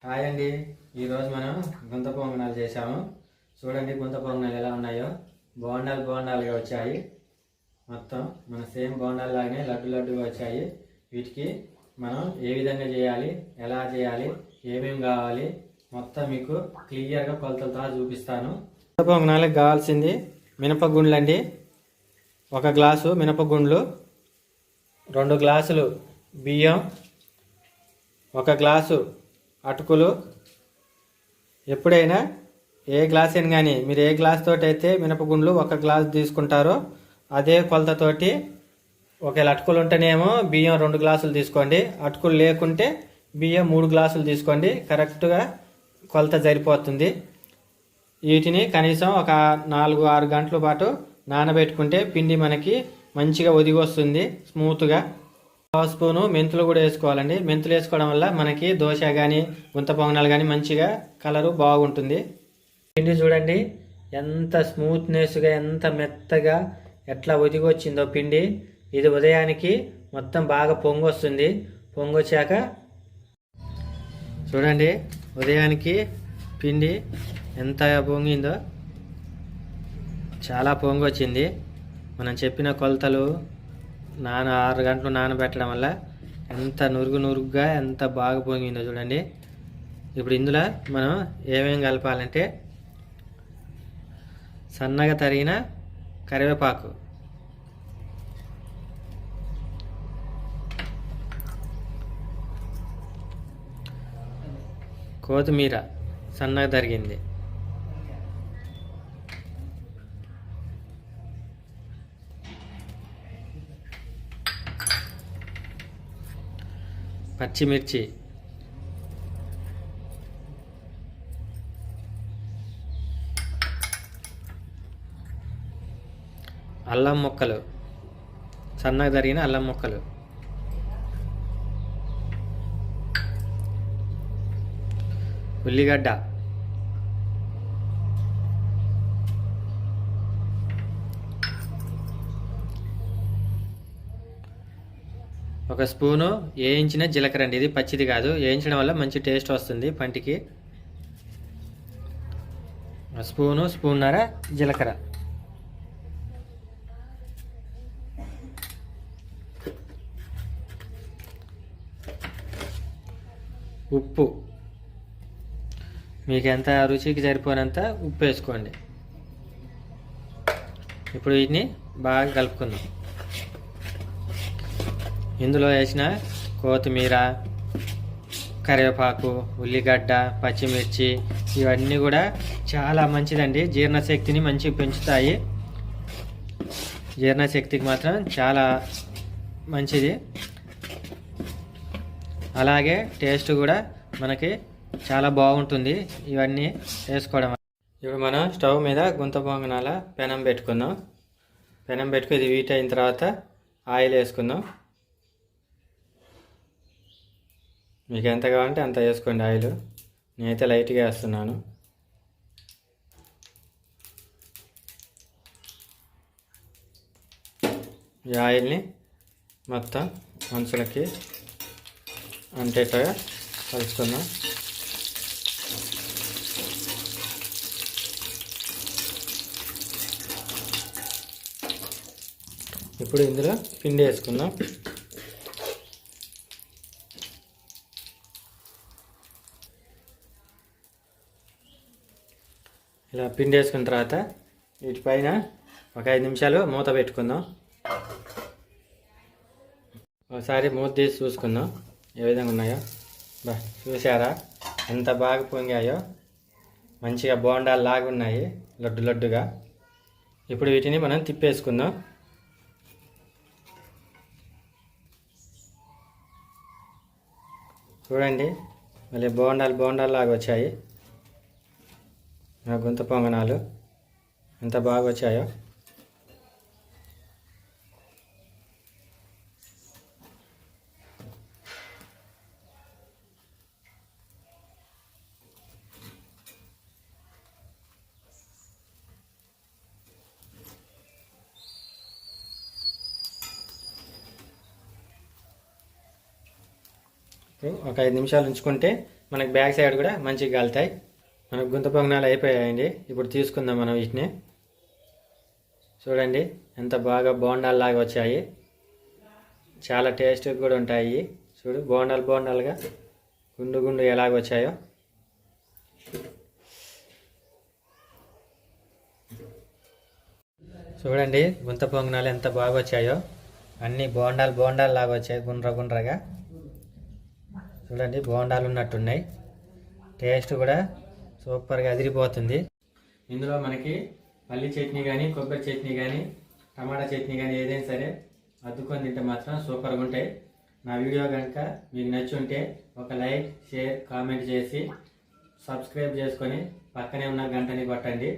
Hi అండి. ఈరోజు మనం గుంత పొంగనాలు చేసాము. చూడండి గుంత పొంగనాలు ఎలా ఉన్నాయో. బోండాలుగా వచ్చాయి. మొత్తం మన సేమ్ బోండాలు లాగానే లడ్డుగా వచ్చాయి. వీటికి మనం ఏ విధంగా చేయాలి, ఎలా చేయాలి, ఏమేమి కావాలి మొత్తం మీకు క్లియర్గా కొలతలతో చూపిస్తాను. గుంత పొంగనాలకు కావాల్సింది మినపగుండ్లు అండి. 1 గ్లాసు మినపగుండ్లు, 2 గ్లాసులు బియ్యం, 1 గ్లాసు అటుకులు. ఎప్పుడైనా ఏ గ్లాస్ అయినా కానీ మీరు ఏ గ్లాస్ తోటి అయితే మినపగుండ్లు 1 గ్లాస్ తీసుకుంటారో అదే కొలతతోటి, ఒకవేళ అటుకులు ఉంటేనేమో బియ్యం 2 గ్లాసులు తీసుకోండి, అటుకులు లేకుంటే బియ్యం 3 గ్లాసులు తీసుకోండి. కరెక్ట్గా కొలత సరిపోతుంది. వీటిని కనీసం ఒక 4-6 గంటల పాటు నానబెట్టుకుంటే పిండి మనకి మంచిగా ఒదిగి వస్తుంది స్మూత్గా. 1 స్పూను మెంతులు కూడా వేసుకోవాలండి. మెంతులు వేసుకోవడం వల్ల మనకి దోశ కానీ గుంత పొంగనాలు కానీ మంచిగా కలరు బాగుంటుంది. పిండి చూడండి ఎంత స్మూత్నెస్గా, ఎంత మెత్తగా ఎట్లా ఒదిగి వచ్చిందో పిండి. ఇది ఉదయానికి మొత్తం బాగా పొంగొస్తుంది. పొంగొచ్చాక చూడండి ఉదయానికి పిండి ఎంత పొంగిందో, చాలా పొంగొచ్చింది. మనం చెప్పిన కొలతలు 6 గంటలు నానబెట్టడం వల్ల ఎంత నురుగుగా ఎంత బాగా పొంగిందో చూడండి. ఇప్పుడు ఇందులో మనం ఏమేమి కలపాలంటే సన్నగా తరిగిన కరివేపాకు, కొత్తిమీర సన్నగా తరిగింది, పచ్చిమిర్చి, అల్లం ముక్కలు, సన్నగా తరిగిన అల్లం ముక్కలు, ఉల్లిగడ్డ, ఒక స్పూను వేయించిన జీలకర్ర అండి. ఇది పచ్చిది కాదు, వేయించడం వల్ల మంచి టేస్ట్ వస్తుంది పంటికి. స్పూన్నర జీలకర్ర, ఉప్పు మీకు ఎంత రుచికి సరిపోయినంత ఉప్పు వేసుకోండి. ఇప్పుడు వీటిని బాగా కలుపుకుందాం. ఇందులో వేసిన కొత్తిమీర, కరివేపాకు, ఉల్లిగడ్డ, పచ్చిమిర్చి ఇవన్నీ కూడా చాలా మంచిదండి. జీర్ణశక్తిని మంచిగా పెంచుతాయి. జీర్ణశక్తికి మాత్రం చాలా మంచిది. అలాగే టేస్ట్ కూడా మనకి చాలా బాగుంటుంది ఇవన్నీ వేసుకోవడం. ఇప్పుడు మనం స్టవ్ మీద గుంత పొంగనాల పెనం పెట్టుకుందాం. పెనం పెట్టుకుని ఇది హీట్ అయిన తర్వాత ఆయిల్ వేసుకుందాం. మీకు ఎంత కావాలంటే అంత వేసుకోండి ఆయిల్. నేనైతే లైట్గా వేస్తున్నాను. ఈ ఆయిల్ని మొత్తం మనుషులకి అంటేటగా కలుపుకుందాం. ఇప్పుడు ఇందులో పిండి వేసుకుందాం. ఇలా పిండి వేసుకున్న తర్వాత వీటిపైన ఒక 5 నిమిషాలు మూత పెట్టుకుందాం. ఒకసారి మూత తీసి చూసుకుందాం ఏ విధంగా ఉన్నాయో. చూసారా ఎంత బాగా పొంగాయో, మంచిగా బోండాలు లాగా ఉన్నాయి లడ్డుగా. ఇప్పుడు వీటిని మనం తిప్పేసుకుందాం. చూడండి మళ్ళీ బోండాలు లాగా వచ్చాయి. గుంత పొంగనాలు ఎంత బాగా వచ్చాయో. ఒక 5 నిమిషాలు ఉంచుకుంటే మనకి బ్యాక్ సైడ్ కూడా మంచిగా కాలుతాయి. మనకు గుంత పొంగనాలు అయిపోయాయండి. ఇప్పుడు తీసుకుందాం మనం వీటిని. చూడండి ఎంత బాగా బోండాల్లాగా వచ్చాయి. చాలా టేస్ట్గా కూడా ఉంటాయి. చూడు బోండాలుగా గుండు గుండు ఎలాగ వచ్చాయో. చూడండి గుంత పొంగనాలు ఎంత బాగా వచ్చాయో. అన్ని బోండాలు లాగా వచ్చాయి, గుండ్రగా. చూడండి బోండాలు ఉన్నట్టున్నాయి. టేస్ట్ కూడా సూపర్గా అదిరిపోతుంది. ఇందులో మనకి పల్లి చట్నీ కానీ, కొబ్బరి చట్నీ కానీ, టమాటా చట్నీ కానీ ఏదైనా సరే అద్దుకొని తింటే మాత్రం సూపర్గా ఉంటాయి. నా వీడియో కనుక మీకు నచ్చి ఉంటే ఒక లైక్, షేర్, కామెంట్ చేసి సబ్స్క్రైబ్ చేసుకొని పక్కనే ఉన్న గంటని కొట్టండి.